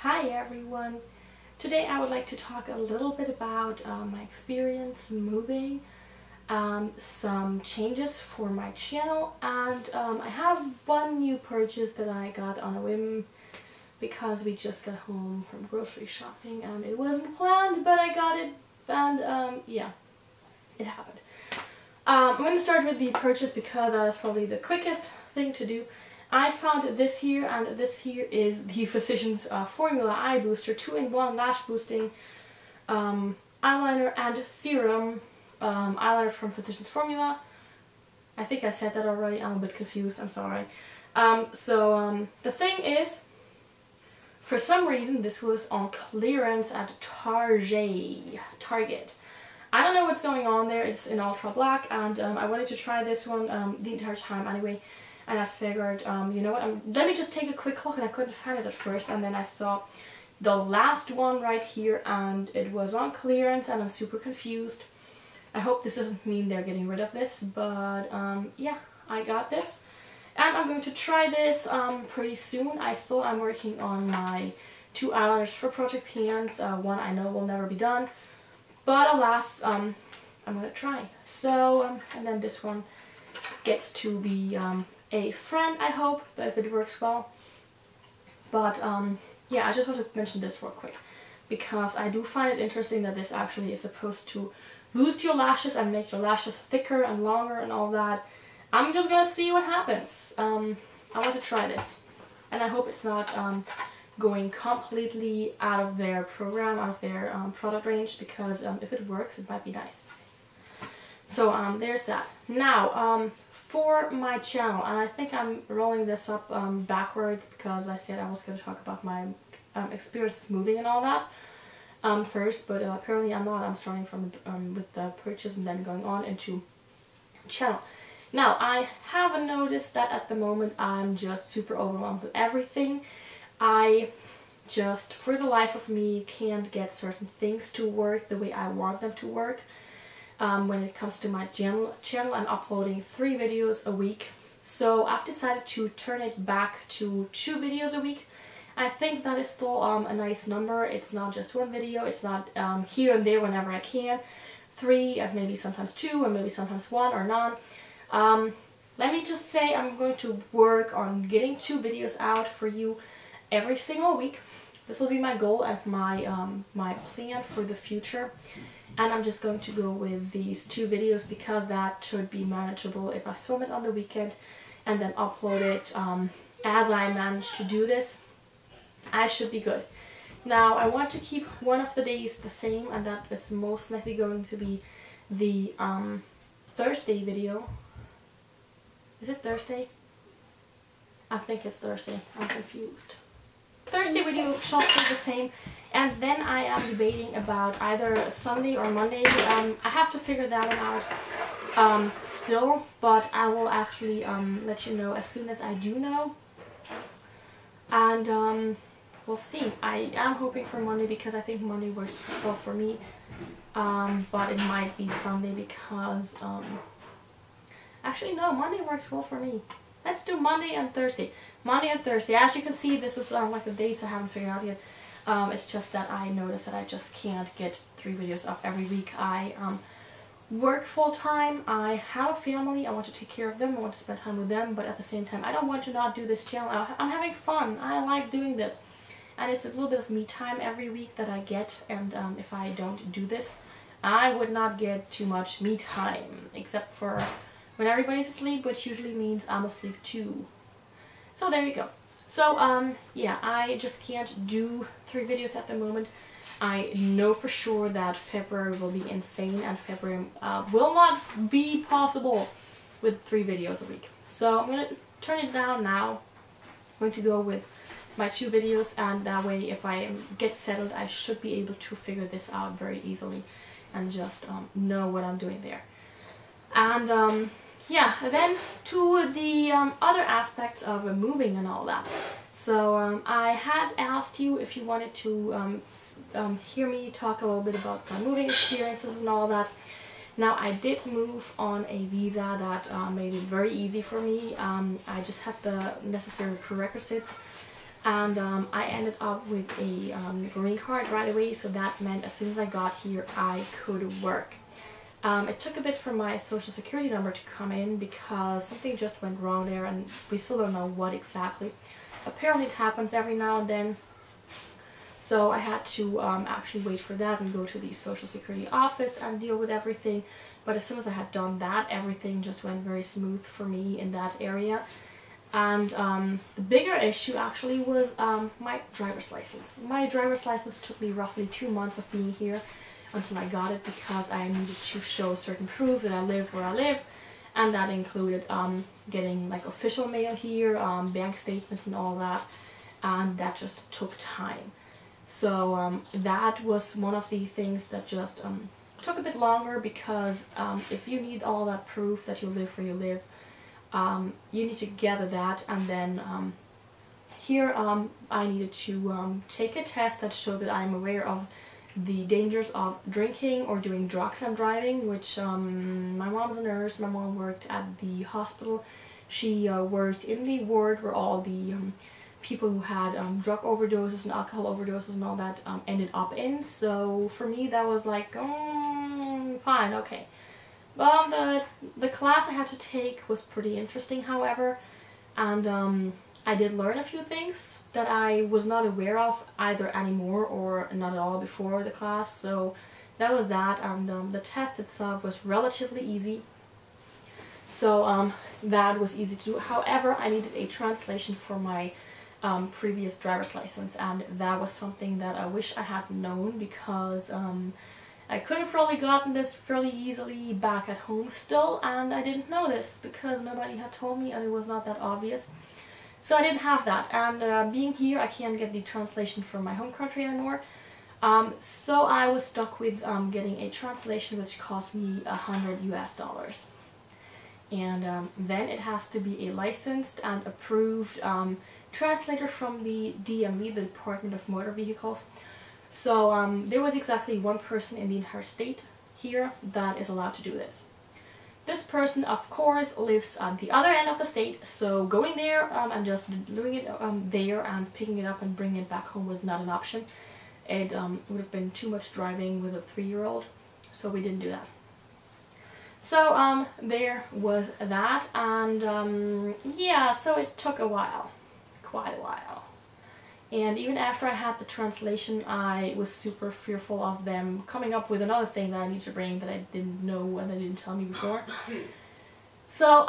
Hi everyone! Today I would like to talk a little bit about my experience moving, some changes for my channel, and I have one new purchase that I got on a whim because we just got home from grocery shopping and it wasn't planned, but I got it, and yeah, it happened. I'm going to start with the purchase because that is probably the quickest thing to do. I found this here, and this here is the Physicians Formula Eye Booster 2-in-1 Lash Boosting Eyeliner and Serum eyeliner from Physicians Formula. I think I said that already, I'm a bit confused, I'm sorry. The thing is, for some reason this was on clearance at Target. I don't know what's going on there, it's in ultra black, and I wanted to try this one the entire time anyway. And I figured, you know what, let me just take a quick look, and I couldn't find it at first, and then I saw the last one right here and it was on clearance and I'm super confused. I hope this doesn't mean they're getting rid of this, but yeah, I got this. And I'm going to try this pretty soon. I'm working on my 2 eyeliners for Project Pants. One I know will never be done, but alas, I'm going to try. So, and then this one gets to be a friend, I hope, but if it works well. But yeah, I just want to mention this real quick because I do find it interesting that this actually is supposed to boost your lashes and make your lashes thicker and longer and all that. I'm just gonna see what happens. I want to try this, and I hope it's not going completely out of their program, out of their product range, because if it works, it might be nice. So there's that. Now, for my channel, and I think I'm rolling this up backwards because I said I was going to talk about my experience moving and all that first, but apparently I'm not. I'm starting from with the purchase and then going on into channel. Now, I have noticed that at the moment I'm just super overwhelmed with everything. I just, for the life of me, can't get certain things to work the way I want them to work. When it comes to my channel, I'm uploading 3 videos a week. So I've decided to turn it back to 2 videos a week. I think that is still a nice number. It's not just 1 video. It's not here and there whenever I can. 3, and maybe sometimes 2, or maybe sometimes 1 or none. Let me just say I'm going to work on getting 2 videos out for you every single week. This will be my goal and my plan for the future. And I'm just going to go with these 2 videos because that should be manageable if I film it on the weekend and then upload it as I manage to do this. I should be good. Now, I want to keep one of the days the same, and that is most likely going to be the Thursday video. Is it Thursday? I think it's Thursday. I'm confused. Thursday video shall stay the same, and then I am debating about either Sunday or Monday. I have to figure that one out still, but I will actually let you know as soon as I do know. And we'll see. I am hoping for Monday because I think Monday works well for me, but it might be Sunday because actually no, Monday works well for me. Let's do Monday and Thursday. Monday and Thursday. As you can see, this is like the dates I haven't figured out yet. It's just that I noticed that I just can't get 3 videos up every week. I work full time. I have a family. I want to take care of them. I want to spend time with them. But at the same time, I don't want to not do this channel. I'm having fun. I like doing this. And it's a little bit of me time every week that I get. And if I don't do this, I would not get too much me time. Except for when everybody's asleep, which usually means I'm asleep too. So there you go. So yeah, I just can't do 3 videos at the moment. I know for sure that February will be insane, and February will not be possible with 3 videos a week. So I'm going to turn it down now. I'm going to go with my 2 videos, and that way if I get settled, I should be able to figure this out very easily and just know what I'm doing there. And yeah, then to the other aspects of moving and all that. So I had asked you if you wanted to hear me talk a little bit about my moving experiences and all that. Now, I did move on a visa that made it very easy for me. I just had the necessary prerequisites And I ended up with a green card right away, so that meant as soon as I got here I could work. It took a bit for my social security number to come in because something just went wrong there and we still don't know what exactly. Apparently it happens every now and then, so I had to actually wait for that and go to the social security office and deal with everything. But as soon as I had done that, everything just went very smooth for me in that area. And the bigger issue actually was my driver's license. My driver's license took me roughly 2 months of being here until I got it, because I needed to show certain proof that I live where I live, and that included getting like official mail here, bank statements and all that, and that just took time. So that was one of the things that just took a bit longer, because if you need all that proof that you live where you live, you need to gather that, and then here I needed to take a test that showed that I'm aware of the dangers of drinking or doing drugs and driving, which my mom's a nurse. My mom worked at the hospital. She worked in the ward where all the people who had drug overdoses and alcohol overdoses and all that ended up in. So for me that was like, fine, okay. Well, the class I had to take was pretty interesting, however, and I did learn a few things that I was not aware of either anymore or not at all before the class. So that was that, and the test itself was relatively easy. So that was easy to do. However, I needed a translation for my previous driver's license, and that was something that I wish I had known, because I could have probably gotten this fairly easily back at home still, and I didn't know this because nobody had told me and it was not that obvious. So I didn't have that, and being here I can't get the translation from my home country anymore. So I was stuck with getting a translation, which cost me $100 US. And then it has to be a licensed and approved translator from the DMV, the Department of Motor Vehicles. So there was exactly one person in the entire state here that is allowed to do this. This person, of course, lives at the other end of the state, so going there and just doing it there and picking it up and bringing it back home was not an option. It would have been too much driving with a 3-year-old, so we didn't do that. So there was that, and yeah, so it took a while, quite a while. And even after I had the translation, I was super fearful of them coming up with another thing that I need to bring that I didn't know and they didn't tell me before. So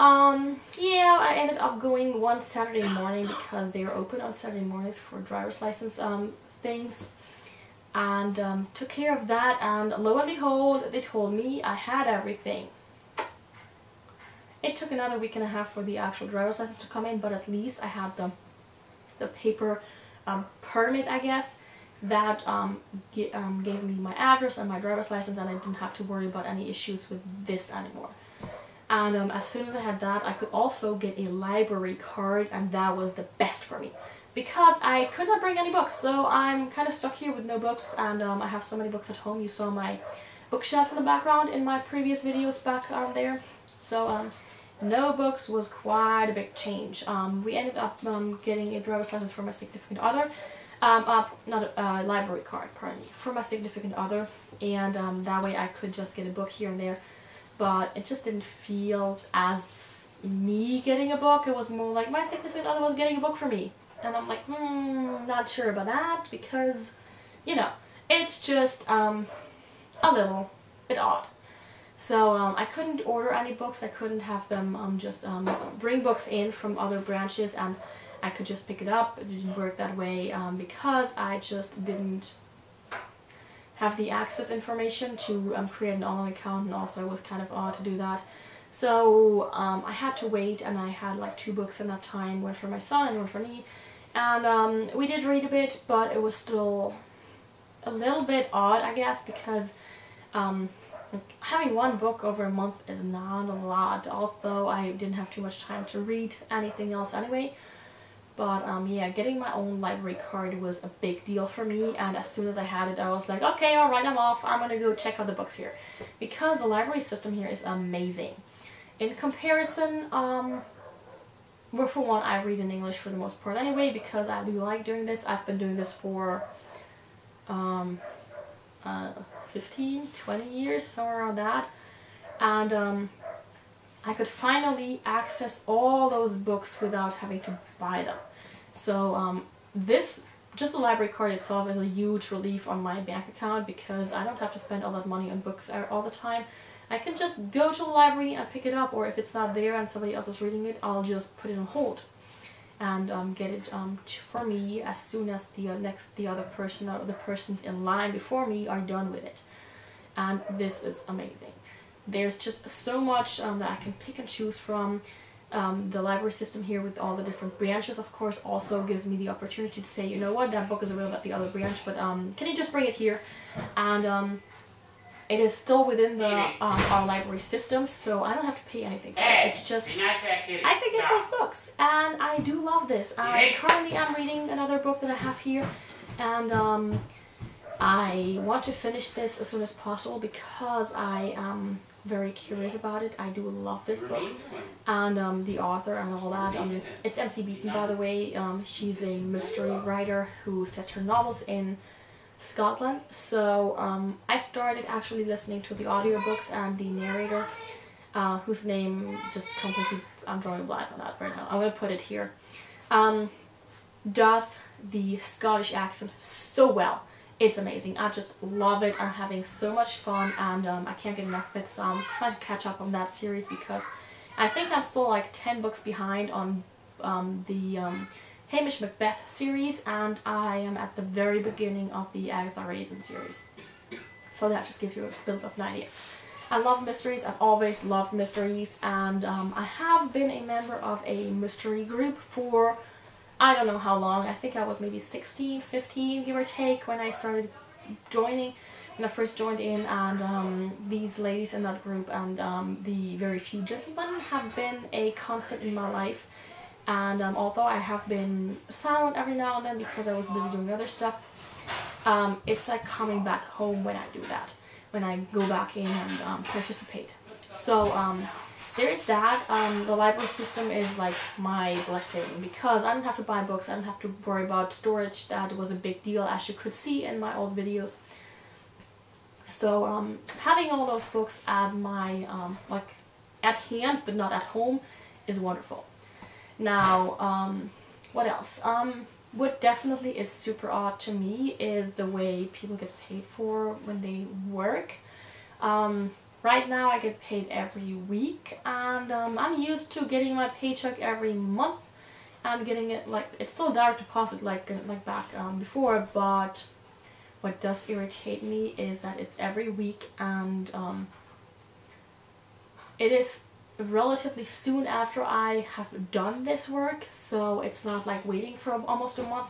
yeah, I ended up going one Saturday morning because they are open on Saturday mornings for driver's license things, and took care of that, and lo and behold, they told me I had everything. It took another week and a half for the actual driver's license to come in, but at least I had the paper permit, I guess, that gave me my address and my driver's license, and I didn't have to worry about any issues with this anymore. And as soon as I had that, I could also get a library card, and that was the best for me because I could not bring any books. So I'm kind of stuck here with no books, and I have so many books at home. You saw my bookshelves in the background in my previous videos back there. So no books was quite a big change. We ended up getting a driver's license for my significant other, not a library card, pardon me, for my significant other, and that way I could just get a book here and there, but it just didn't feel as me getting a book. It was more like my significant other was getting a book for me, and I'm like, not sure about that, because, you know, it's just a little bit odd. So I couldn't order any books. I couldn't have them just bring books in from other branches and I could just pick it up. It didn't work that way because I just didn't have the access information to create an online account, and also it was kind of odd to do that. So I had to wait, and I had like 2 books in that time, one for my son and one for me. And we did read a bit, but it was still a little bit odd, I guess, because having 1 book over a month is not a lot, although I didn't have too much time to read anything else anyway. But yeah, getting my own library card was a big deal for me, and as soon as I had it, I was like, okay, alright, I'm off. I'm gonna go check out the books here. Because the library system here is amazing. In comparison, well, for one, I read in English for the most part anyway, because I do like doing this. I've been doing this for 15, 20 years, somewhere around that. And I could finally access all those books without having to buy them. So just the library card itself is a huge relief on my bank account, because I don't have to spend all that money on books all the time. I can just go to the library and pick it up, or if it's not there and somebody else is reading it, I'll just put it on hold and get it for me as soon as the other person or the persons in line before me are done with it. And this is amazing. There's just so much that I can pick and choose from. The library system here with all the different branches, of course, also gives me the opportunity to say, you know what, that book is available at the other branch, but can you just bring it here? And it is still within the our library system, so I don't have to pay anything for it. It's just, I can get those books, and I do love this. I currently am reading another book that I have here, and I want to finish this as soon as possible because I am very curious about it. I do love this book, and the author and all that. It's MC Beaton, by the way. She's a mystery writer who sets her novels in Scotland. So I started actually listening to the audiobooks, and the narrator, whose name just completely, I'm drawing a blank on that right now. I'm going to put it here. Does the Scottish accent so well. It's amazing. I just love it. I'm having so much fun, and I can't get enough of it, so I'm trying to catch up on that series, because I think I'm still like 10 books behind on the Hamish Macbeth series, and I am at the very beginning of the Agatha Raisin series. So that just gives you a bit of an idea. I love mysteries. I've always loved mysteries, and I have been a member of a mystery group for I don't know how long. I think I was maybe 16, 15, give or take, when I started joining, when I first joined in, and these ladies in that group and the very few gentlemen have been a constant in my life. And although I have been silent every now and then because I was busy doing other stuff, it's like coming back home when I do that, when I go back in and participate. So there is that. The library system is like my blessing, because I don't have to buy books, I don't have to worry about storage. That was a big deal, as you could see in my old videos. So having all those books at my like at hand but not at home is wonderful. Now what else? What definitely is super odd to me is the way people get paid for when they work. Right now I get paid every week, and I'm used to getting my paycheck every month and getting it like, it's still direct deposit like back before, but what does irritate me is that it's every week, and it is relatively soon after I have done this work, so it's not like waiting for almost a month.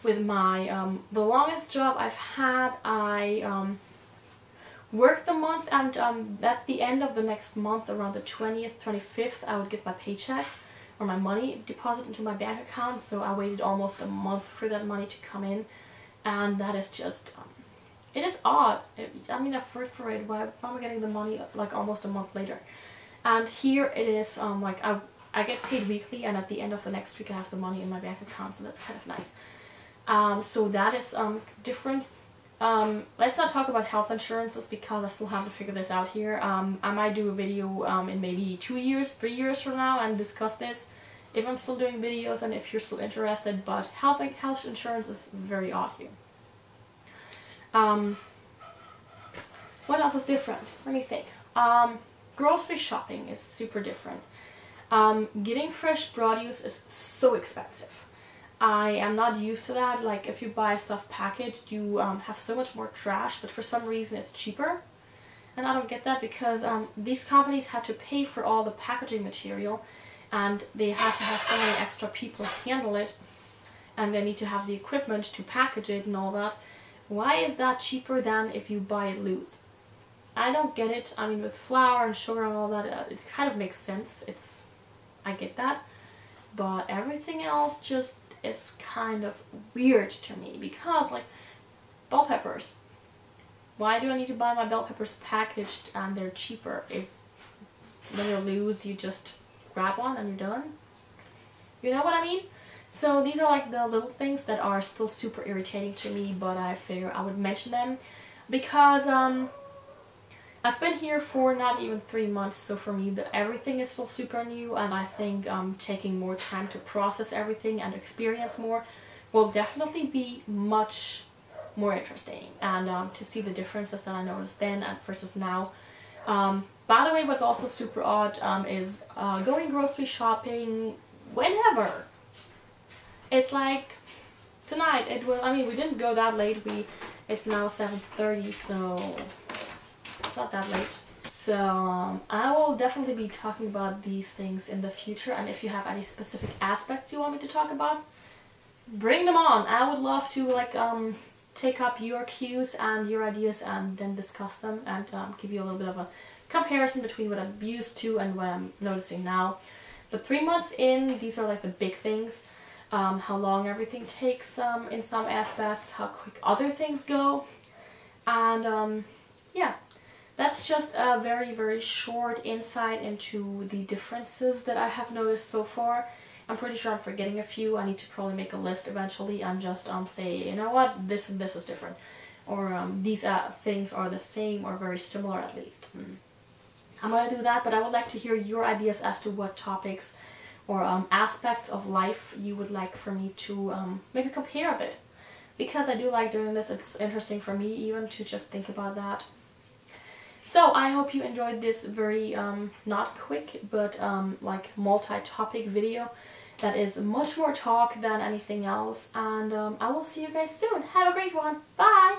With my the longest job I've had, I worked the month, and at the end of the next month, around the 20th, 25th, I would get my paycheck or my money deposited into my bank account. So I waited almost a month for that money to come in, and that is just it is odd. I mean, I've worked for it, why am I getting the money like almost a month later? And here it is like I get paid weekly, and at the end of the next week I have the money in my bank account, so that's kind of nice. So that is different. Let's not talk about health insurances, because I still have to figure this out here. I might do a video in maybe 2 years, 3 years from now and discuss this, if I'm still doing videos and if you're still interested, but health insurance is very odd here. What else is different? Let me think. Grocery shopping is super different. Getting fresh produce is so expensive. I am not used to that. Like, if you buy stuff packaged, you have so much more trash, but for some reason it's cheaper. And I don't get that, because these companies have to pay for all the packaging material, and they have to have so many extra people handle it, and they need to have the equipment to package it and all that. Why is that cheaper than if you buy it loose? I don't get it. I mean, with flour and sugar and all that, it kind of makes sense. I get that. But everything else just is kind of weird to me, because like bell peppers, why do I need to buy my bell peppers packaged and they're cheaper? If when you're loose, you just grab one and you're done. You know what I mean? So these are like the little things that are still super irritating to me, but I figure I would mention them because I've been here for not even 3 months, so for me everything is still super new, and I think taking more time to process everything and experience more will definitely be much more interesting, and to see the differences that I noticed then and versus now. By the way, what's also super odd is going grocery shopping whenever. It's like tonight. It was. I mean, we didn't go that late. It's now 7:30, so it's not that late. So I will definitely be talking about these things in the future, and if you have any specific aspects you want me to talk about, bring them on. I would love to like take up your cues and your ideas and then discuss them and give you a little bit of a comparison between what I'm used to and what I'm noticing now. But 3 months in, these are like the big things. How long everything takes in some aspects, how quick other things go, and yeah, that's just a very, very short insight into the differences that I have noticed so far. I'm pretty sure I'm forgetting a few. I need to probably make a list eventually and just say, you know what, this and this is different, or these things are the same or very similar at least. I'm gonna do that, but I would like to hear your ideas as to what topics or aspects of life you would like for me to maybe compare a bit, because I do like doing this. It's interesting for me even to just think about that. So I hope you enjoyed this very not quick but like multi-topic video that is much more talk than anything else, and I will see you guys soon. Have a great one. Bye!